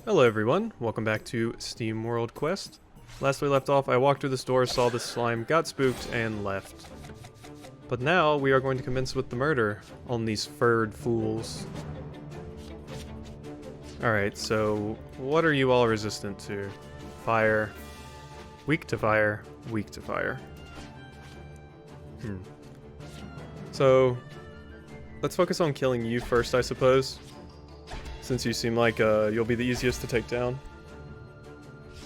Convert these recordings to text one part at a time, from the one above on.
Hello everyone, welcome back to SteamWorld Quest. Last we left off, I walked through this door, saw this slime, got spooked, and left. But now we are going to commence with the murder on these furred fools. Alright, so what are you all resistant to? Fire. Weak to fire. Weak to fire. So, let's focus on killing you first, I suppose. Since you seem like you'll be the easiest to take down.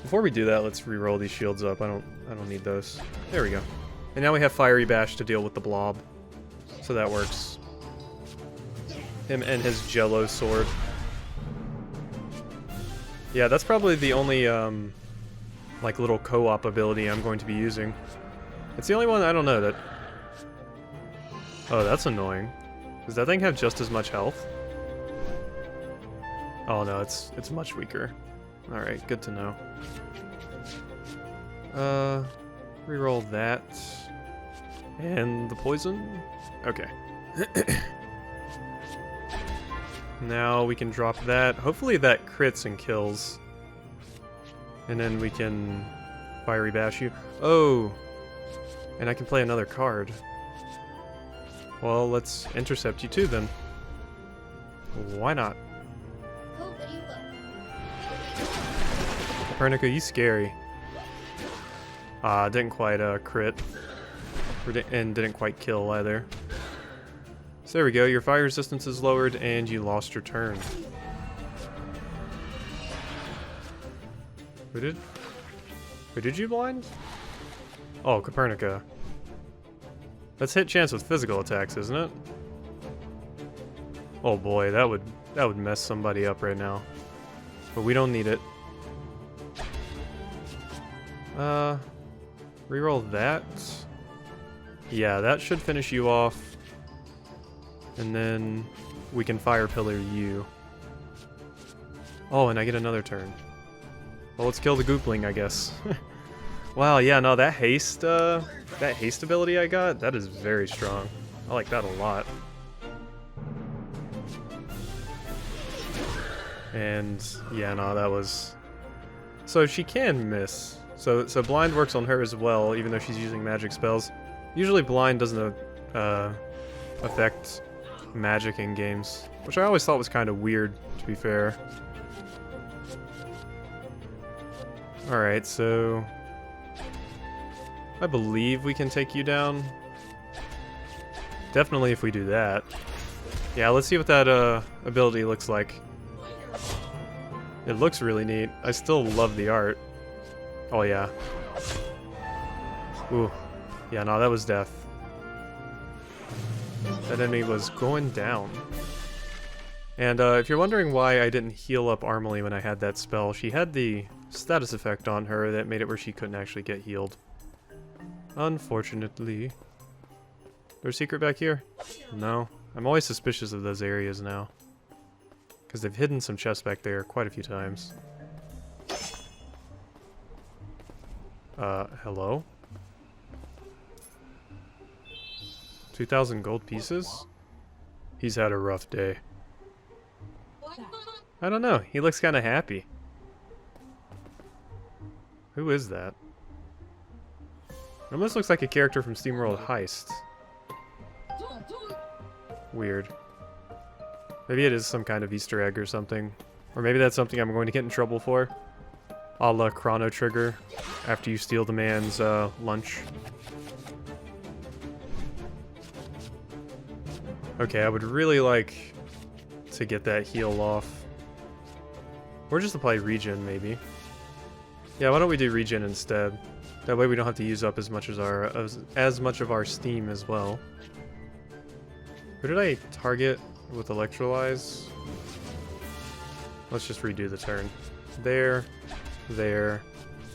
Before we do that, let's re-roll these shields up. I don't need those. There we go. And now we have Fiery Bash to deal with the blob. So that works. Him and his Jello sword. Yeah, that's probably the only like little co-op ability I'm going to be using. It's the only one I don't know that. Oh, that's annoying. Does that thing have just as much health? Oh no, it's much weaker. Alright, good to know. Reroll that. And the poison? Okay. Now we can drop that. Hopefully that crits and kills. And then we can Fiery Bash you. Oh! And I can play another card. Well, let's intercept you too then. Why not? Copernica, you scary. Didn't quite crit. And didn't quite kill either. So there we go, your fire resistance is lowered and you lost your turn. Who did you blind? Oh, Copernica. That's hit chance with physical attacks, isn't it? Oh boy, that would mess somebody up right now. But we don't need it. Reroll that. Yeah, that should finish you off. And then we can fire pillar you. Oh, and I get another turn. Well, let's kill the goopling, I guess. Wow, yeah, no, that haste ability I got, that is very strong. I like that a lot. And yeah, no, that was. So she can miss. So blind works on her as well, even though she's using magic spells. Usually blind doesn't affect magic in games, which I always thought was kind of weird, to be fair. Alright, so I believe we can take you down. Definitely if we do that. Yeah, let's see what that ability looks like. It looks really neat. I still love the art. Oh yeah. Ooh. Yeah, no, that was death. That enemy was going down. And if you're wondering why I didn't heal up Armely when I had that spell, she had the status effect on her that made it where she couldn't actually get healed. Unfortunately. There's a secret back here? No. I'm always suspicious of those areas now. Because they've hidden some chests back there quite a few times. Hello? 2,000 gold pieces? He's had a rough day. I don't know, he looks kinda happy. Who is that? It almost looks like a character from SteamWorld Heist. Weird. Maybe it is some kind of Easter egg or something. Or maybe that's something I'm going to get in trouble for. A la Chrono Trigger, after you steal the man's lunch. Okay, I would really like to get that heal off. Or just apply regen, maybe. Yeah, why don't we do regen instead? That way we don't have to use up as much as much of our steam as well. Who did I target with Electrolyze? Let's just redo the turn. There,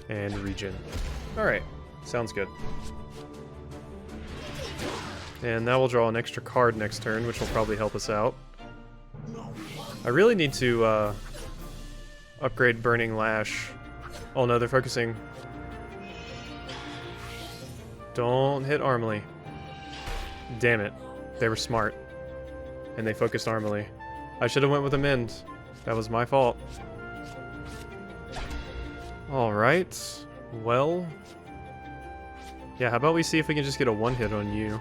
and regen. Alright, sounds good. And now we'll draw an extra card next turn, which will probably help us out. I really need to upgrade Burning Lash. Oh no, they're focusing. Don't hit Armely. Damn it. They were smart. And they focused Armely. I should have went with a Mend. That was my fault. Alright. Well. Yeah, how about we see if we can just get a one hit on you.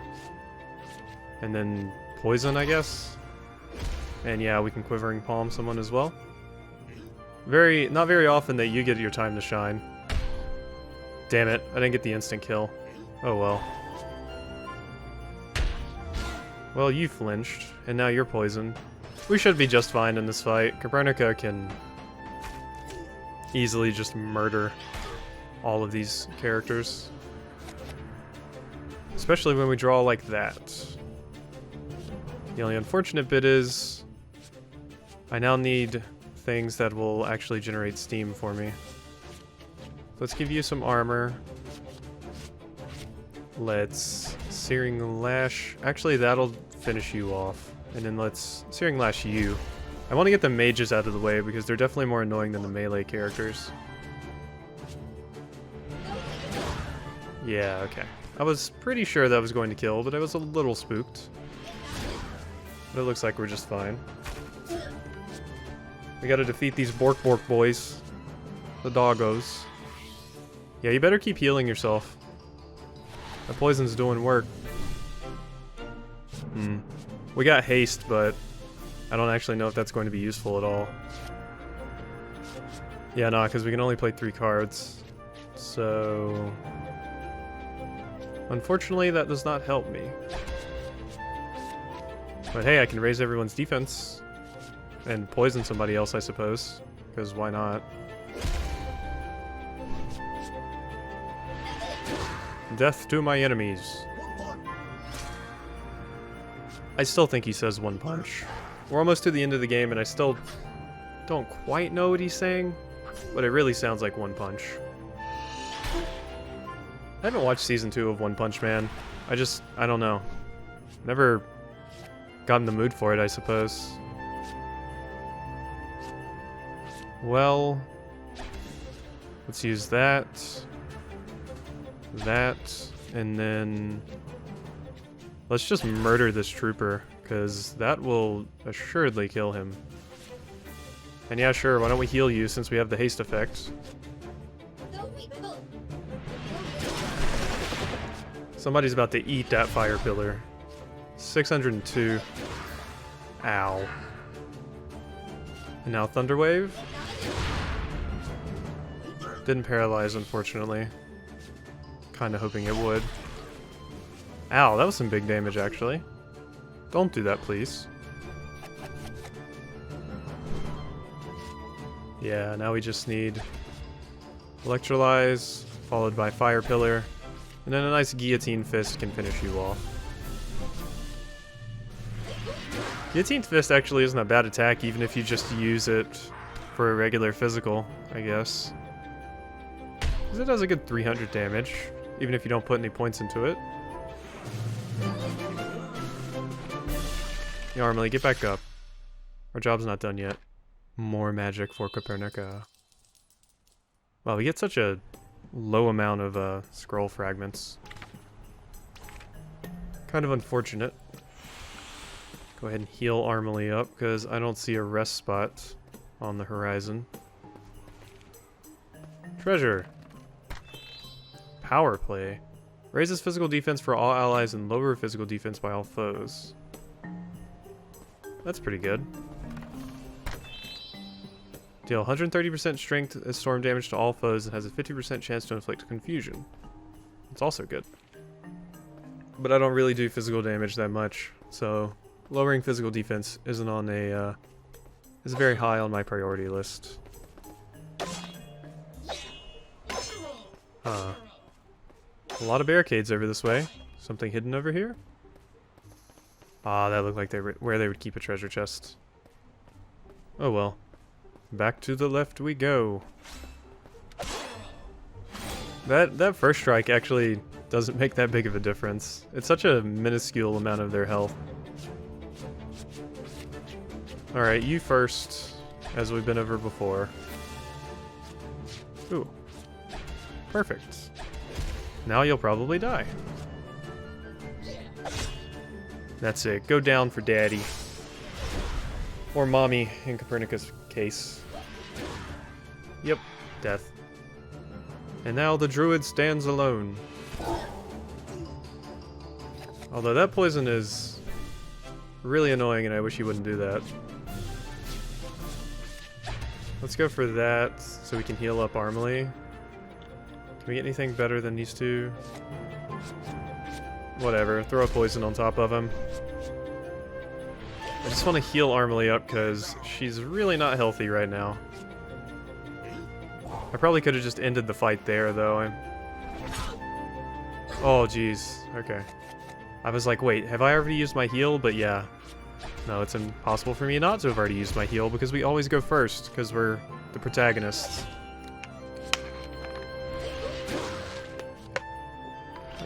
And then poison, I guess? And yeah, we can Quivering Palm someone as well. Not very often that you get your time to shine. Damn it, I didn't get the instant kill. Oh well. Well, you flinched, and now you're poisoned. We should be just fine in this fight. Copernica can easily just murder all of these characters. Especially when we draw like that. The only unfortunate bit is I now need things that will actually generate steam for me. Let's give you some armor. Let's Searing Lash. Actually, that'll finish you off. And then let's Searing Lash you. I want to get the mages out of the way because they're definitely more annoying than the melee characters. Yeah, okay. I was pretty sure that was going to kill, but I was a little spooked. But it looks like we're just fine. We gotta defeat these Bork boys. The doggos. Yeah, you better keep healing yourself. The poison's doing work. We got haste, but I don't actually know if that's going to be useful at all. Yeah, nah, because we can only play 3 cards. So unfortunately, that does not help me. But hey, I can raise everyone's defense. And poison somebody else, I suppose. Because why not? Death to my enemies. I still think he says one punch. We're almost to the end of the game and I still don't quite know what he's saying. But it really sounds like One Punch. I haven't watched season 2 of One Punch Man. I don't know. Never got in the mood for it, I suppose. Well, let's use that, and then let's just murder this trooper, because that will assuredly kill him. And yeah, sure, why don't we heal you since we have the haste effect. Somebody's about to eat that fire pillar. 602. Ow. And now Thunderwave. Didn't paralyze, unfortunately. Kinda hoping it would. Ow, that was some big damage, actually. Don't do that, please. Yeah, now we just need Electrolyze, followed by Fire Pillar, and then a nice Guillotine Fist can finish you off. Guillotine Fist actually isn't a bad attack, even if you just use it for a regular physical, I guess. Because it does a good 300 damage, even if you don't put any points into it. Yarmley, get back up. Our job's not done yet. More magic for Copernica. Wow, we get such a low amount of scroll fragments. Kind of unfortunate. Go ahead and heal Armley up, because I don't see a rest spot on the horizon. Treasure. Power play. Raises physical defense for all allies and lower physical defense by all foes. That's pretty good. Deal 130% strength as storm damage to all foes and has a 50% chance to inflict confusion. It's also good. But I don't really do physical damage that much, so lowering physical defense isn't on a is very high on my priority list. A lot of barricades over this way. Something hidden over here? Ah, that looked like where they would keep a treasure chest. Oh well. Back to the left we go. That first strike actually doesn't make that big of a difference. It's such a minuscule amount of their health. Alright, you first, as we've been over before. Ooh. Perfect. Now you'll probably die. That's it. Go down for daddy. Or mommy, in Copernicus' case. Yep. Death. And now the druid stands alone. Although that poison is really annoying and I wish he wouldn't do that. Let's go for that so we can heal up Armley. Can we get anything better than these two? Whatever, throw a poison on top of him. I just want to heal Armley up because she's really not healthy right now. I probably could have just ended the fight there though. Oh jeez, okay. I was like, wait, have I already used my heal? But yeah. No, it's impossible for me not to have already used my heal because we always go first because we're the protagonists.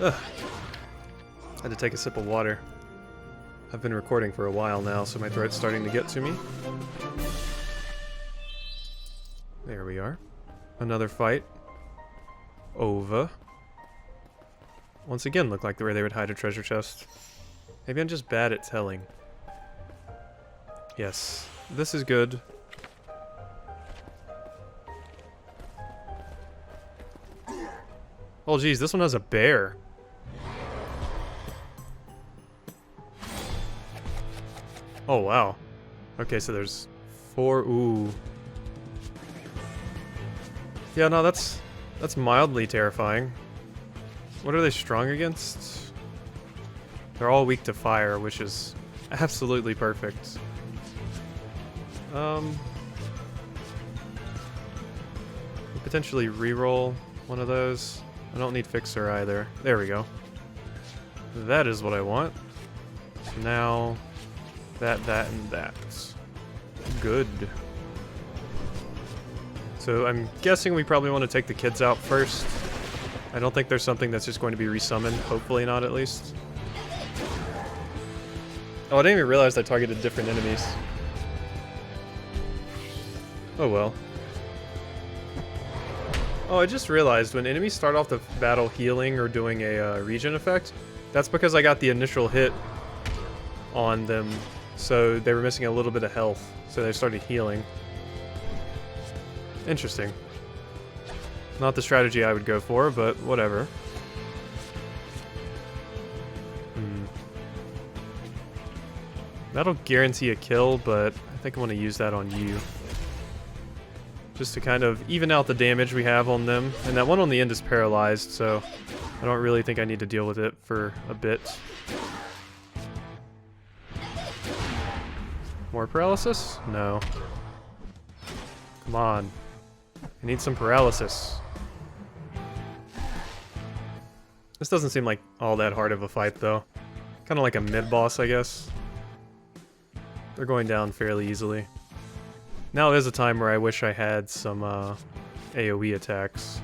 Ugh. Had to take a sip of water. I've been recording for a while now, so my throat's starting to get to me. There we are. Another fight. Over. Once again, looked like where they would hide a treasure chest. Maybe I'm just bad at telling. Yes, this is good. Oh geez, this one has a bear. Oh wow. Okay, so there's 4. Ooh. Yeah, no, that's mildly terrifying. What are they strong against? They're all weak to fire, which is absolutely perfect. Potentially reroll one of those. I don't need Fixer either. There we go. That is what I want. Now, that, and that. Good. So I'm guessing we probably want to take the kids out first. I don't think there's something that's just going to be resummoned. Hopefully not, at least. Oh, I didn't even realize I targeted different enemies. Oh well. Oh, I just realized when enemies start off the battle healing or doing a regen effect, that's because I got the initial hit on them, so they were missing a little bit of health, so they started healing. Interesting. Not the strategy I would go for, but whatever. That'll guarantee a kill, but I think I want to use that on you. Just to kind of even out the damage we have on them. And that one on the end is paralyzed, so I don't really think I need to deal with it for a bit. More paralysis? No. Come on. I need some paralysis. This doesn't seem like all that hard of a fight, though. Kind of like a mid-boss, I guess. They're going down fairly easily. Now is a time where I wish I had some AoE attacks.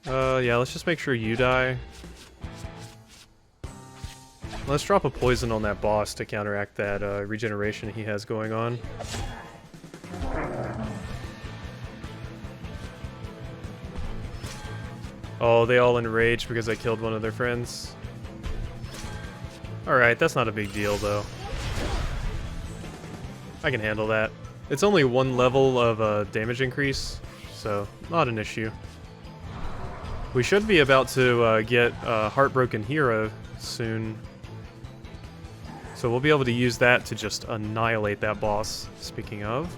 Yeah, let's just make sure you die. Let's drop a poison on that boss to counteract that regeneration he has going on. Oh, they all enraged because I killed one of their friends. Alright, that's not a big deal, though. I can handle that. It's only 1 level of damage increase, so not an issue. We should be about to get Heartbroken Hero soon. So we'll be able to use that to just annihilate that boss, speaking of.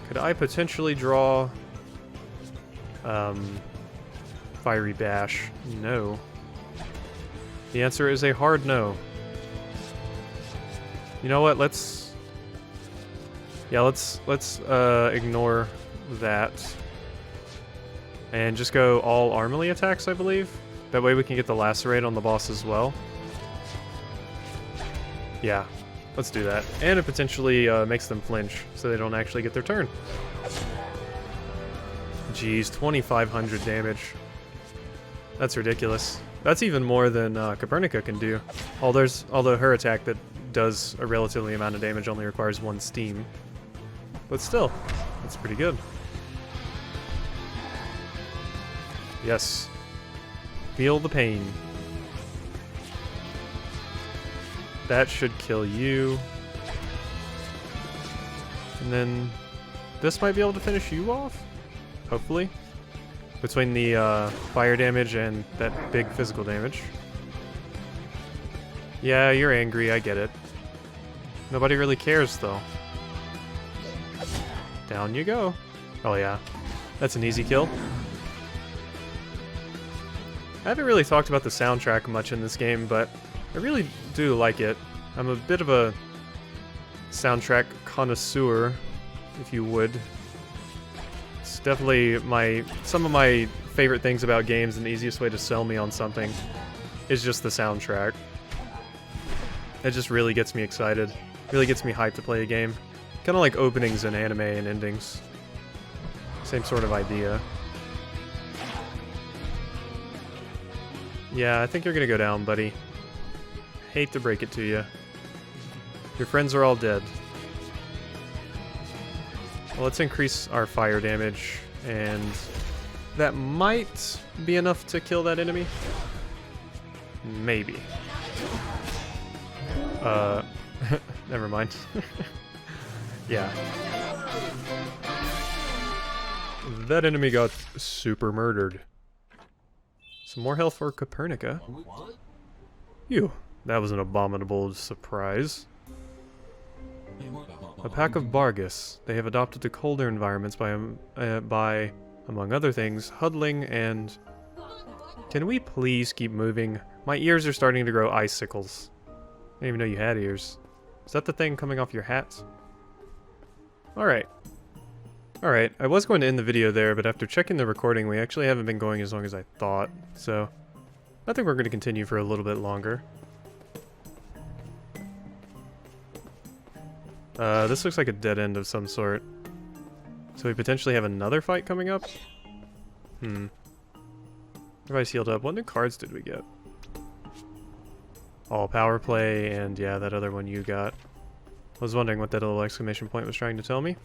Could I potentially draw Fiery Bash? No. The answer is a hard no. You know what? Let's ignore that and just go all Armley attacks, I believe. That way we can get the Lacerate on the boss as well. Yeah, let's do that. And it potentially makes them flinch, so they don't actually get their turn. Jeez, 2,500 damage. That's ridiculous. That's even more than Copernica can do. Although her attack that does a relatively amount of damage only requires 1 steam. But still, that's pretty good. Yes. Feel the pain. That should kill you. And then this might be able to finish you off? Hopefully. Between the fire damage and that big physical damage. Yeah, you're angry, I get it. Nobody really cares, though. Down you go. Oh yeah, that's an easy kill. I haven't really talked about the soundtrack much in this game, but I really do like it. I'm a bit of a soundtrack connoisseur, if you would. It's definitely some of my favorite things about games, and the easiest way to sell me on something is just the soundtrack. It just really gets me excited. Really gets me hyped to play a game. Kind of like openings in anime and endings. Same sort of idea. Yeah, I think you're gonna go down, buddy. Hate to break it to you. Your friends are all dead. Well, let's increase our fire damage, and that might be enough to kill that enemy. Maybe. Never mind. Yeah. That enemy got super murdered. Some more health for Copernica. Phew, that was an abominable surprise. A pack of Bargus. They have adopted to colder environments by, among other things, huddling and... Can we please keep moving? My ears are starting to grow icicles. I didn't even know you had ears. Is that the thing coming off your hat? Alright. Alright, I was going to end the video there, but after checking the recording, we actually haven't been going as long as I thought, so I think we're going to continue for a little bit longer. This looks like a dead end of some sort. So we potentially have another fight coming up? Everybody's healed up. What new cards did we get? All power play, and yeah, that other one you got. I was wondering what that little exclamation point was trying to tell me.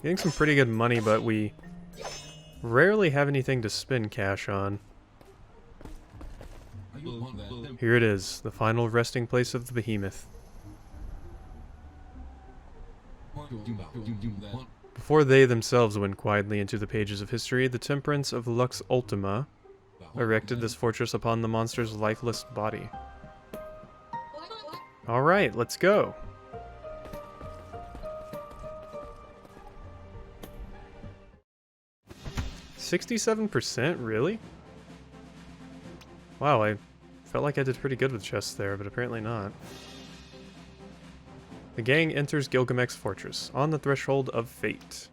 Getting some pretty good money, but we rarely have anything to spend cash on. Here it is, the final resting place of the behemoth. Before they themselves went quietly into the pages of history, the temperance of Lux Ultima erected this fortress upon the monster's lifeless body. Alright, let's go. $67%? Really? Wow, I felt like I did pretty good with chests there, but apparently not. The gang enters Gilgamech's fortress, on the threshold of fate.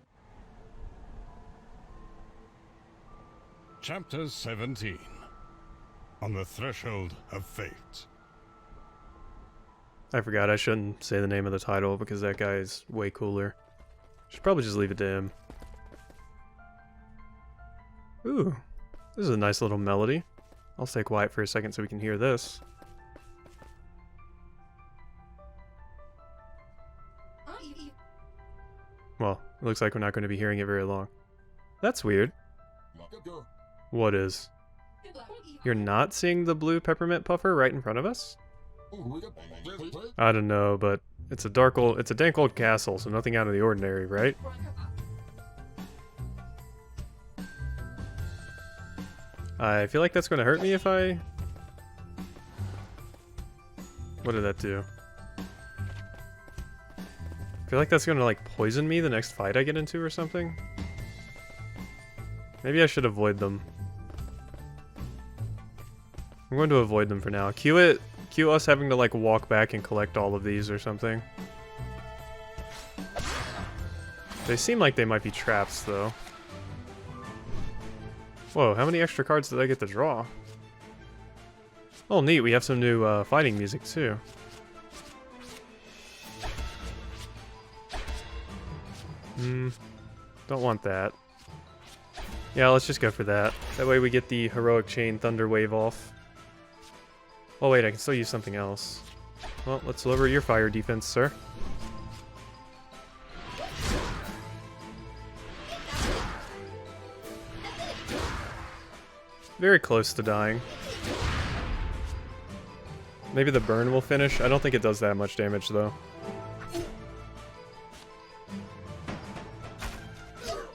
Chapter 17. On the Threshold of Fate. I forgot I shouldn't say the name of the title because that guy is way cooler. Should probably just leave it to him. Ooh, this is a nice little melody. I'll stay quiet for a second so we can hear this. Well, it looks like we're not going to be hearing it very long. That's weird. What is? You're not seeing the blue peppermint puffer right in front of us? I don't know, but it's a dank old castle, so nothing out of the ordinary, right? I feel like that's going to hurt me if I... What did that do? I feel like that's going to, like, poison me the next fight I get into or something. Maybe I should avoid them. I'm going to avoid them for now. Cue us having to, like, walk back and collect all of these or something. They seem like they might be traps, though. Whoa, how many extra cards did I get to draw? Oh, neat, we have some new fighting music, too. Don't want that. Yeah, let's just go for that. That way we get the Heroic Chain Thunder Wave off. Oh wait, I can still use something else. Well, let's lower your fire defense, sir. Very close to dying. Maybe the burn will finish. I don't think it does that much damage, though.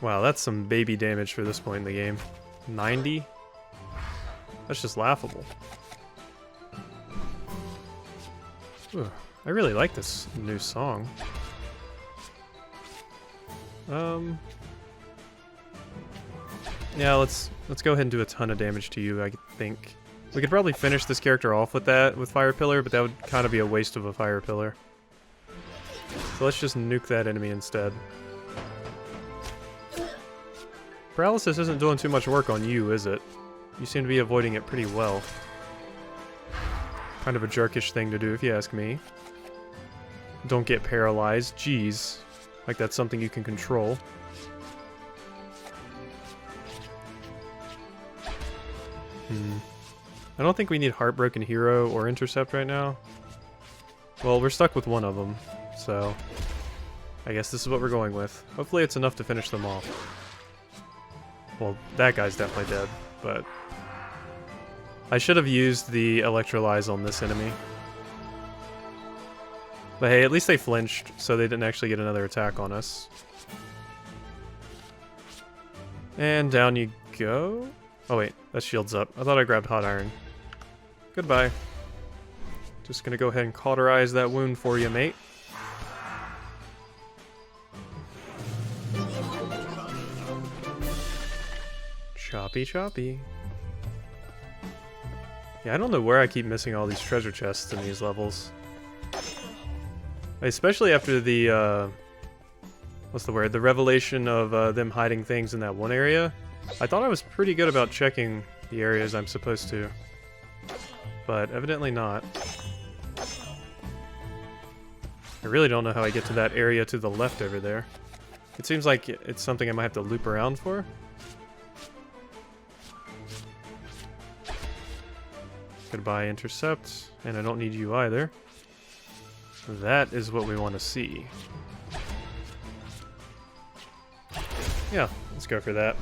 Wow, that's some baby damage for this point in the game. 90? That's just laughable. Ooh, I really like this new song. Yeah, let's go ahead and do a ton of damage to you, I think. We could probably finish this character off with that, with Fire Pillar, but that would kind of be a waste of a Fire Pillar. So let's just nuke that enemy instead. Paralysis isn't doing too much work on you, is it? You seem to be avoiding it pretty well. Kind of a jerkish thing to do, if you ask me. Don't get paralyzed. Jeez. Like that's something you can control. I don't think we need Heartbroken Hero or Intercept right now. Well, we're stuck with one of them, so I guess this is what we're going with. Hopefully it's enough to finish them off. Well, that guy's definitely dead, but I should have used the Electrolyze on this enemy. But hey, at least they flinched, so they didn't actually get another attack on us. And down you go. Oh wait, that shield's up. I thought I grabbed Hot Iron. Goodbye. Just gonna go ahead and cauterize that wound for you, mate. Choppy choppy. Yeah, I don't know where I keep missing all these treasure chests in these levels. Especially after the, what's the word? The revelation of them hiding things in that one area. I thought I was pretty good about checking the areas I'm supposed to. But evidently not. I really don't know how I get to that area to the left over there. It seems like it's something I might have to loop around for. Goodbye, Intercept. And I don't need you either. That is what we want to see. Yeah, let's go for that.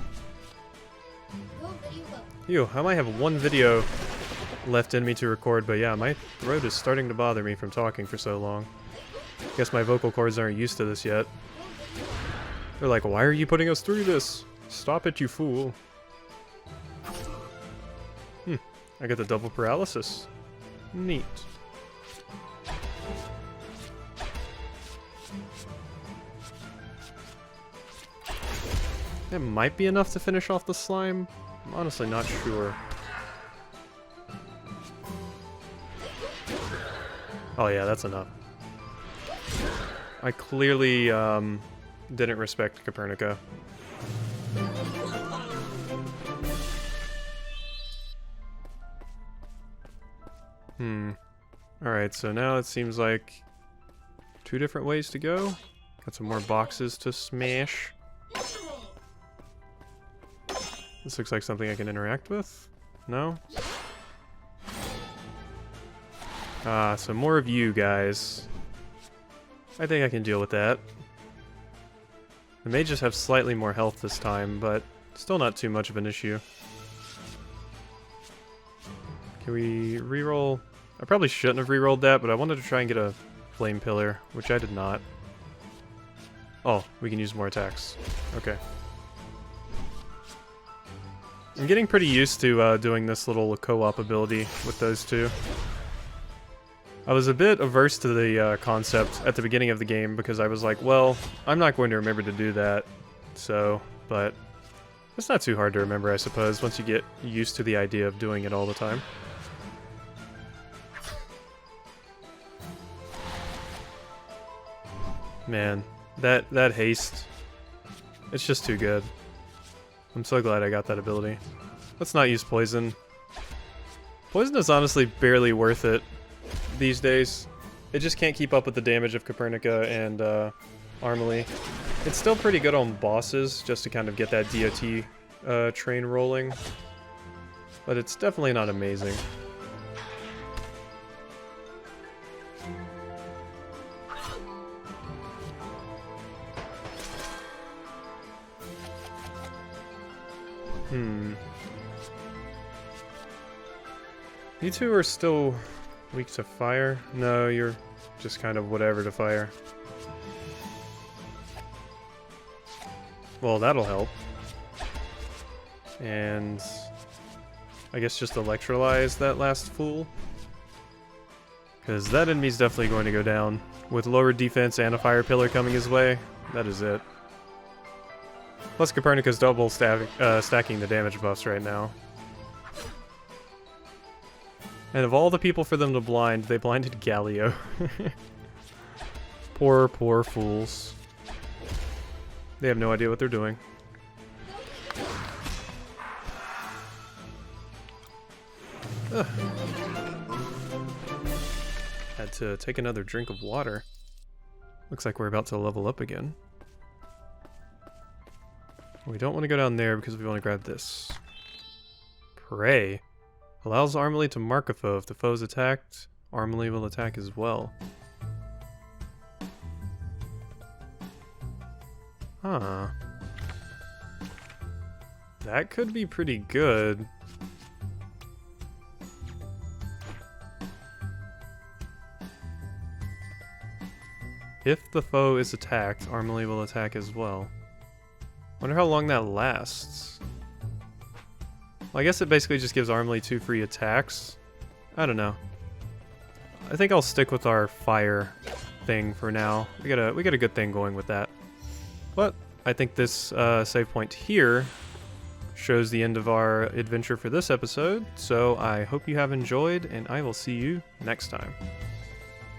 Ew, I might have one video left in me to record, but yeah, my throat is starting to bother me from talking for so long. Guess my vocal cords aren't used to this yet. They're like, why are you putting us through this? Stop it, you fool. I got the double paralysis. Neat. That might be enough to finish off the slime. I'm honestly not sure. Oh yeah, that's enough. I clearly didn't respect Copernica. Alright, so now it seems like 2 different ways to go. Got some more boxes to smash. This looks like something I can interact with. No? Ah, so more of you guys. I think I can deal with that. I may just have slightly more health this time, but still not too much of an issue. Can we reroll? I probably shouldn't have rerolled that, but I wanted to try and get a flame pillar, which I did not. Oh, we can use more attacks. Okay. I'm getting pretty used to doing this little co-op ability with those two. I was a bit averse to the concept at the beginning of the game because I was like, well, I'm not going to remember to do that, so, but it's not too hard to remember, I suppose, once you get used to the idea of doing it all the time. Man, that haste, it's just too good. I'm so glad I got that ability. Let's not use poison. Poison is honestly barely worth it these days. It just can't keep up with the damage of Copernica and Armely. It's still pretty good on bosses, just to kind of get that DOT train rolling. But it's definitely not amazing. You two are still weak to fire? No, you're just kind of whatever to fire. Well, that'll help. And I guess just electrolyze that last fool. Because that enemy's definitely going to go down. With lower defense and a fire pillar coming his way, that is it. Plus Copernicus double stacking the damage buffs right now. And of all the people for them to blind, they blinded Galio. Poor, poor fools. They have no idea what they're doing. Ugh. Had to take another drink of water. Looks like we're about to level up again. We don't want to go down there because we want to grab this. Prey. Allows Armily to mark a foe. If the foe is attacked, Armily will attack as well. Huh. That could be pretty good. If the foe is attacked, Armily will attack as well. Wonder how long that lasts. Well, I guess it basically just gives Armily 2 free attacks. I don't know. I think I'll stick with our fire thing for now. We got a good thing going with that. But I think this save point here shows the end of our adventure for this episode. So I hope you have enjoyed, and I will see you next time.